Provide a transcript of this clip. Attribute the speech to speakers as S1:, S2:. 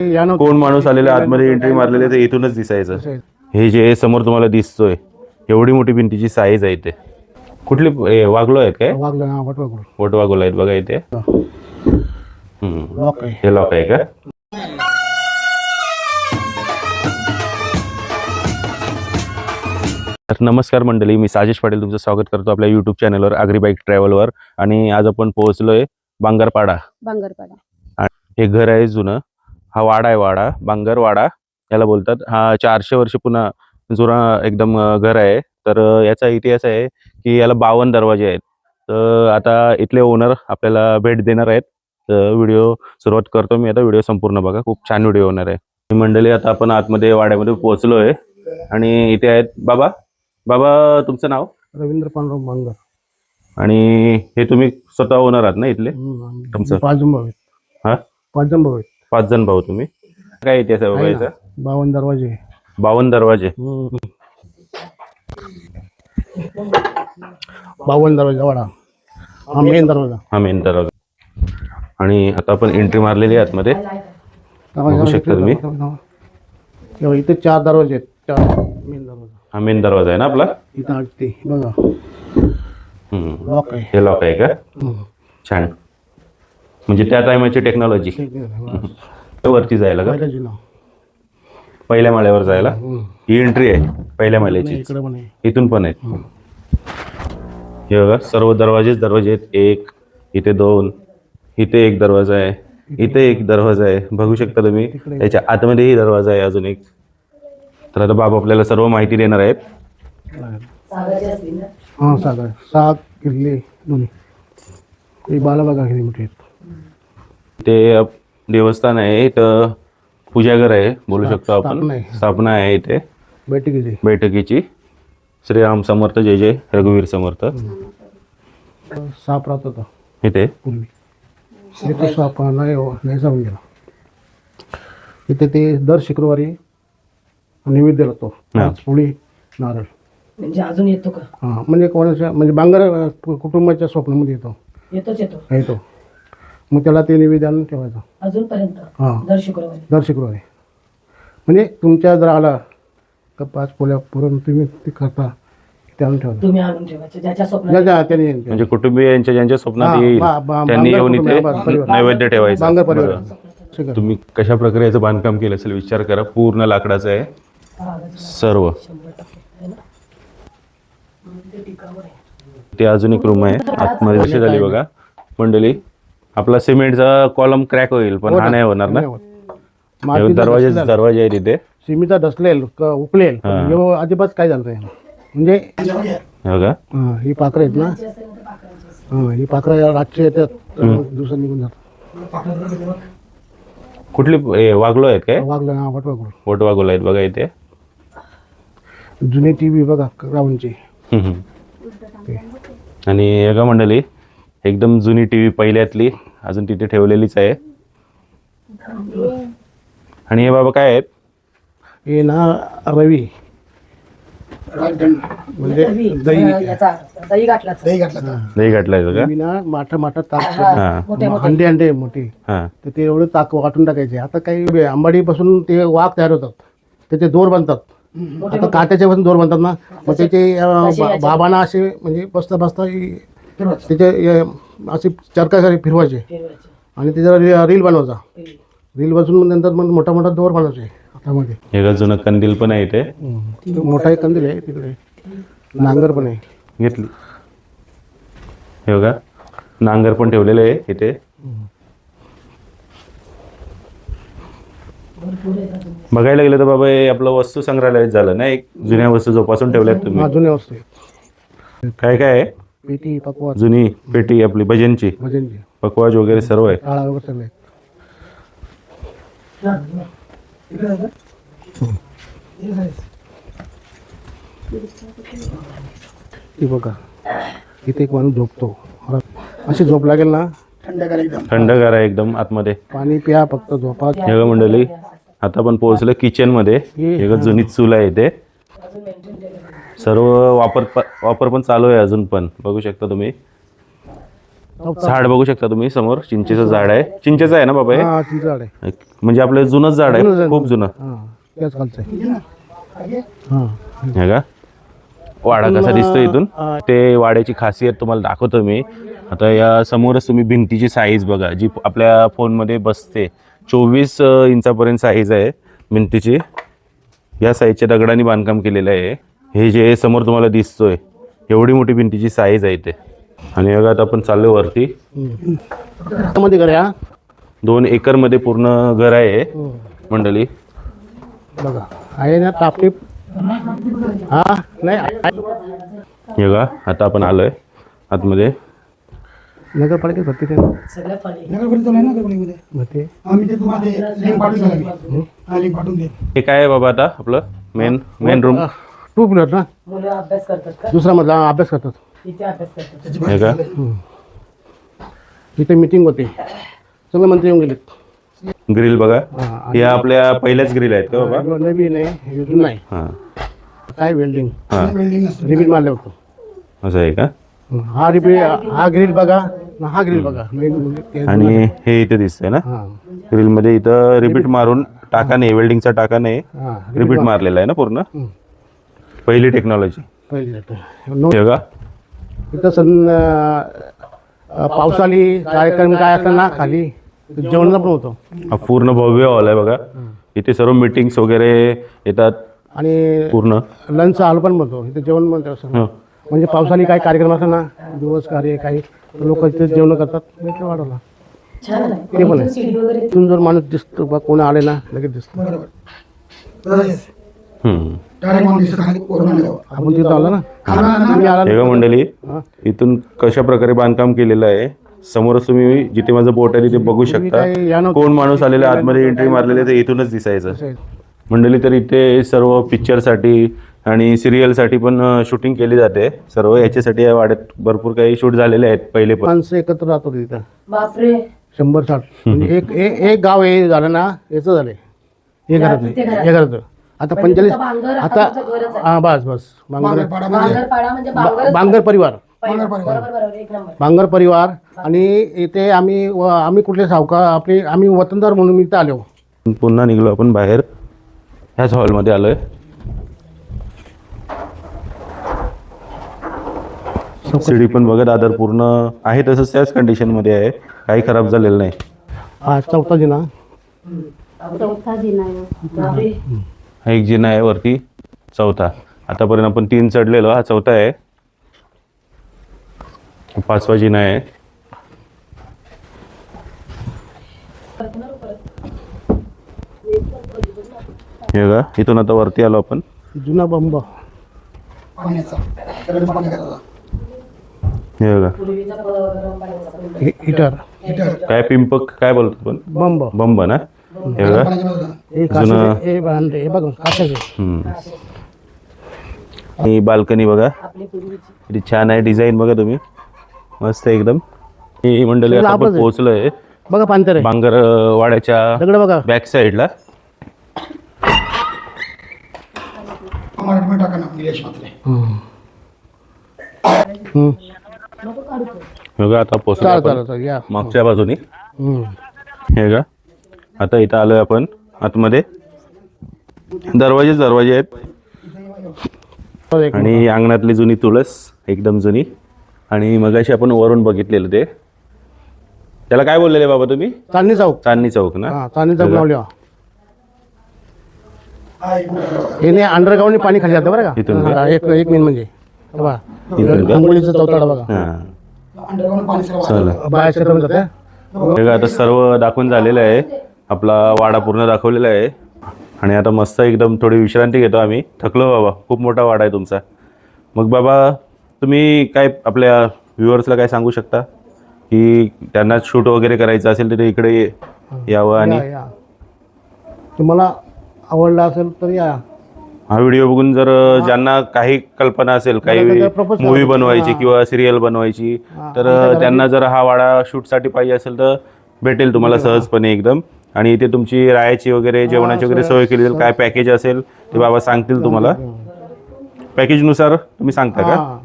S1: कोण माणूस आलेला आतमध्ये एंट्री मारलेले ते इथूनच दिसायचं. हे जे समोर तुम्हाला दिसतोय एवढी मोठी भिंतीची साईज आहे. ते कुठली वाघलो आहेत काय? वटवाघूळ आहेत बघा इथे. हे लॉक आहे का? नमस्कार मंडळी, मी साजेश पाटील तुमचं स्वागत करतो आपल्या यूट्यूब चॅनलवर आगरी बाईक ट्रॅव्हलवर. आणि आज आपण पोहोचलोय बांगरपाडा. हे घर आहे जुनं. हा वाडा आहे, बांगरवाडा याला बोलतात. हा 400 वर्ष पुन्हा जुना एकदम घर आहे. तर याचा इतिहास आहे की याला 52 दरवाजे आहेत. तर आता इथले ओनर आपल्याला भेट देणार आहेत. तर व्हिडिओ सुरुवात करतो मी आता. व्हिडिओ संपूर्ण बघा, खूप छान व्हिडिओ होणार आहे. मंडळी आता आपण आतमध्ये वाड्यामध्ये पोहोचलोय आणि इथे आहेत बाबा तुमचं नाव?
S2: रवींद्र पांडुरंग बांगर.
S1: आणि हे तुम्ही स्वतः ओनर आहात ना इथले? तुमचं
S2: 5 जण भाऊ आहेत.
S1: हा
S2: 5 जण भाऊ आहेत.
S1: 5 जण भाऊ तुम्ही. काय इतिहास आहे बाबा याचा?
S2: 52 दरवाजे.
S1: 52 दरवाजे.
S2: 52 दरवाजा वाडा. हा मेन दरवाजा.
S1: हा मेन दरवाजा. आणि आता आपण एंट्री मारलेली आहे आतमध्ये, बघू शकता तुम्ही.
S2: इथे 4 दरवाजे आहेत. 4 मेन दरवाजा.
S1: हा मेन दरवाजा आहे ना आपला.
S2: इथं आगते बघा. लॉक आहे.
S1: हे लॉक आहे का? छान. म्हणजे त्या टायमाची टेक्नॉलॉजी. वरती जायला का? पहिल्या माळ्यावर जायला ही एंट्री आहे पहिल्या माळ्याची. इथून पण आहे. हे बघा, सर्व दरवाजे आहेत. 1 इथे, 2 इथे, 1 दरवाजा आहे. इथे 1 दरवाजा आहे, बघू शकता तुम्ही. त्याच्या आतमध्येही दरवाजा आहे अजून एक. तर आता बाबा आपल्याला सर्व माहिती देणार आहेत.
S2: हा सागर 7 किल्ले दोन्ही. बालाबागा किती मोठे आहेत.
S1: ते देवस्थान आहे, इथं पूजाघर आहे बोलू शकतो आपण. स्थापना आहे इथे बैठकीची. श्रीराम समर्थ, जय जय रघुवीर समर्थ.
S2: साप राहत होता
S1: इथे.
S2: पूर्वी साप नाही जाऊन गेला. इथे ते दर शुक्रवारी नैवेद्य लागतो. पोळी नारळ.
S3: म्हणजे अजून येतो का?
S2: हा, म्हणजे कोणाच्या म्हणजे बांगर कुटुंबाच्या स्वप्नामध्ये येतो. मग त्याला ते नैवेद्य आणून ठेवायचं
S3: अजूनपर्यंत.
S2: हा,
S3: दर शुक्रवारी.
S2: म्हणजे तुमच्या जर आला का 5 पोळ्या पुरण तुम्ही ते करता, ते आणून ठेवा.
S3: तुम्ही आणून ठेवायचे ज्याच्या स्वप्नात.
S2: त्याने
S1: म्हणजे कुटुंबियांच्या ज्यांच्या स्वप्नात येईल त्यांनी येऊन इथे नैवेद्य ठेवायचं.
S2: बांगर परिवार.
S1: तुम्ही कशा प्रकारे याचं बांधकाम केलं असेल विचार करा. पूर्ण लाकडाचं आहे सर्व. ते अजून एक रूम आहे आतमध्ये. कशी झाली बघा मंडळी. आपला सिमेंटचा कॉलम क्रॅक होईल पण हा नाही होणार ना. दरवाजे आहेत इथे.
S2: सिमेंटचा डसलेल उपलेल अजिबात काय झालं नाही. म्हणजे
S1: बघा
S2: ही पाखरं आहेत ना. ही पाखरं रातची येतात, दिवसात निघून जातात.
S1: कुठली वाघलो आहेत काय?
S2: वटवाघूळ
S1: आहेत बघा इथे.
S2: जुनी टीव्ही बघा रावणची.
S1: आणि एका मंडळी एकदम जुनी टीव्ही पहिल्यातली अजून तिथे ठेवलेलीच आहे. आणि हे बाबा काय आहेत?
S2: हे ना रवी म्हणजे
S3: दही
S1: घातलाय का?
S2: माठा ताक अंडे मोठी. तर ते एवढं ताक वाटून टाकायचे. आता काही आंबाडीपासून ते वाघ तयार होतात, त्याचे दोर बनतात. आता काट्याच्या पासून दोर बनतात ना. मग त्याचे बाबांना असे म्हणजे बसता त्याचे असे चरकासारी फिरवायचे आणि त्याच्यावर रील बनवायचा. रील बसून नंतर मग मोठा दोर बनवायचे हातामध्ये.
S1: एक जुनं कंदील पण आहे इथे.
S2: मोठा एक कंदील आहे तिकडे. नांगर पण आहे.
S1: घेतली हे बघा, नांगर पण ठेवलेलं आहे इथे. बघायला गेलं तर बाबा हे आपलं वस्तू संग्रहालय झालं ना. एक जुन्या वस्तू जोपासून ठेवल्यात तुम्ही.
S2: जुन्या वस्तू
S1: काय काय आहे?
S2: पेटी, पकवाज,
S1: जुनी पेटी आपली भजनची, पकवाज वगैरे सर्व आहे.
S2: टाळा वगैरे सगळे. बघा इथे एक माणूस झोपतो. अशी झोप लागेल ना,
S1: थंडगार आहे एकदम. आतमध्ये
S2: पाणी प्या, फक्त झोपा.
S1: हे मंडळी आता आपण पोहोचलो किचन मध्ये. एक जुनी चूल आहे इथे. सर्व वापर पण चालू आहे अजून पण, बघू शकता तुम्ही. झाड बघू शकता तुम्ही समोर चिंचेचं झाड आहे. चिंचेचं आहे ना बाबा हे?
S2: हा चिंच झाड आहे.
S1: म्हणजे आपलं जुनंच झाड
S2: जुनंच
S1: आहे,
S2: आहे.
S1: खूप जुनं.
S2: हा त्याच खालचं आहे. हा
S1: हे का वाडा कसा दिसतो इथून, ते वाड्याची खासियत तुम्हाला दाखवतो मी. आता या समोरच तुम्ही भिंतीची साईज बघा, जी आपल्या फोनमध्ये बसते. 24 इंचापर्यंत साईज आहे भिंतीची. या साईजच्या दगडांनी बांधकाम केलेलं आहे. हे जे समोर तुम्हाला दिसतोय एवढी मोठी भिंतीची साईज आहे इथे. आणि बघा आता आपण चाललो वरती.
S2: मध्ये घर आहे हा.
S1: 2 एकरमध्ये पूर्ण घर आहे मंडळी.
S2: बघा आहे ना टापटीप. हा नाही आहे.
S1: हे बघा आता आपण आलोय आतमध्ये.
S2: नगरपालिकेत भरती ते
S3: सगळ्या फाळी
S2: भरती.
S1: हे काय आहे बाबा आता आपलं मेन रूम?
S2: 2 फ्लोअर ना.
S3: मुलं अभ्यास करतात का?
S2: दुसरा मधला अभ्यास करतात.
S3: इथे अभ्यास करतात.
S1: हे का
S2: इथे मीटिंग होते, सगळे मंत्री येऊन गेलेत.
S1: ग्रिल बघा, हे आपल्या पहिल्याच ग्रिल आहेत का बाबा?
S2: नवीन आहे युजून नाही.
S1: हां
S2: काय वेल्डिंग
S1: हां
S2: रिपीट मारलं होतं.
S1: असं आहे का?
S2: हा रिपीट हा ग्रिल बघा, हा ग्रिल बघा.
S1: आणि हे इथे दिसतंय ना
S2: हा
S1: ग्रिल मध्ये, इथं रिपीट मारून टाका नाही, वेल्डिंगचा टाका नाही,
S2: हा
S1: रिपीट मारलेला आहे ना पूर्ण. पहिली टेक्नॉलॉजी.
S2: पहिली
S1: हे का
S2: इथं पावसाळी कार्यक्रम काय असला ना खाली जेवणाला पण होतं.
S1: हा पूर्ण भव्य हॉल आहे बघा. इथे सर्व मीटिंग्स वगैरे येतात
S2: आणि
S1: पूर्ण.
S2: लंच हॉल पण बनतो इथे, जेवण बनतं असं.
S1: हं.
S2: म्हणजे पावसाळी काही कार्यक्रम असला ना, दिवस कार्य काही लोक इथे जेवण करतात. मी ते वाढवला
S3: छान आहे.
S2: ते पण आहे.
S3: सीडी वगैरे
S2: इथून जर माणूस दिसतो बा, कोण आले ना लगेच दिसतो.
S1: हम्म.
S2: आपण तिथं आलो ना, तुम्ही आला
S1: हे का मंडळी,
S2: हा.
S1: इथून कशा प्रकारे बांधकाम केलेलं आहे. समोरच तुम्ही जिथे माझं बोट आहे तिथे बघू शकता.
S2: काही या नव्हतं.
S1: कोण माणूस आलेला आतमध्ये एंट्री मारलेले ते इथूनच दिसायचं. मंडळी तर इथे सर्व पिक्चरसाठी आणि सिरियलसाठी पण शूटिंग केली जाते. सर्व याच्यासाठी या वाड्यात भरपूर काही शूट झालेले आहेत पहिले पण.
S2: माणसं एकत्र राहतो तिथं
S3: बापरे.
S2: 100-60. म्हणजे एक गाव हे झालं ना, याचं झालंय हे घरात नाही, हे घरात. आता 45 आता हा बस
S3: बांगरपाडा म्हणजे
S2: बांगर परिवार,
S3: बरोबर एक नंबर.
S2: बांगर परिवार. आणि इथे आम्ही कुठले सावकार आम्ही वतनदार म्हणून इथं आलो.
S1: पुन्हा निघलो आपण बाहेर, ह्याच हॉलमध्ये आलोय. सीडी पण बघा दादर पूर्ण आहे तसंच त्याच कंडिशन मध्ये आहे, काही खराब झालेलं नाही.
S2: हा चौथा जिना.
S3: बापरे.
S1: हा एक जिना आहे वरती, चौथा. आतापर्यंत आपण 3 चढलेलो, हा चौथा आहे. 5वा जिना आहे. हे बघा इथून आता वरती आलो आपण.
S2: जुना बंब.
S1: हे बघा
S3: पूर्वीचा गरम पाण्याचा पंप.
S2: हिटर
S1: काय पिंपक काय बोलतो पण,
S2: बंब.
S1: बंब ना. हे बघा
S2: हे कासरे, हे बांधे, हे बघा कासरे.
S1: हम्म. ही बाल्कनी बघा
S3: आपली पूर्वीची.
S1: किती छान आहे, डिझाईन बघा तुम्ही, मस्त आहे एकदम. ही मंडळी आता आपण पोहोचलोय
S2: बघा पांतर आहे,
S1: बांगर वाड्याच्या
S2: दगड बघा.
S1: बॅक साईडला. बघा आता पोहोचलो आपण
S2: चाल या.
S1: मागच्या बाजूनी.
S2: हम्म.
S1: हे का आता इथं आलोय आपण आतमध्ये. दरवाजे आहेत आणि अंगणातली जुनी तुळस एकदम जुनी. आणि मगाशी आपण वरून बघितलेलं ते, त्याला काय बोललेले बाबा तुम्ही?
S2: चांदणी चौक.
S1: चांदणी चौक ना.
S2: हा चांदणी चौक लावल्या. हे नाही अंडरग्राऊंड पाणी खाली जातं बरं
S1: इथून
S2: का. एक मेन म्हणजे बघा
S1: इथून का?
S2: आंघोळीचा चौथाडा बघा.
S1: हां चला.
S2: बाहेर शेतामध्ये जातं.
S1: हे का आता सर्व दाखवून झालेलं आहे, आपला वाडा पूर्ण दाखवलेला आहे. आणि आता मस्त एकदम थोडी विश्रांती घेतो आम्ही. थकलो बाबा, खूप मोठा वाडा आहे तुमचा. मग बाबा तुम्ही काय आपल्या व्ह्युअर्सला काय सांगू शकता की त्यांना शूट वगैरे करायचं असेल तर इकडे यावं आणि
S2: या. तुम्हाला आवडला असेल तर या.
S1: हा व्हिडिओ बघून जर ज्यांना काही कल्पना असेल, काही
S2: propose
S1: मूवी बनवायची किंवा सिरियल बनवायची, तर त्यांना जर हा वाडा शूटसाठी पाहिजे असेल तर भेटेल तुम्हाला सहजपणे एकदम. आणि इथे तुमची राहायची वगैरे जेवणाची वगैरे सोय केली जाईल. काय पॅकेज असेल ते बाबा सांगतील तुम्हाला. पॅकेजनुसार तुम्ही सांगता का?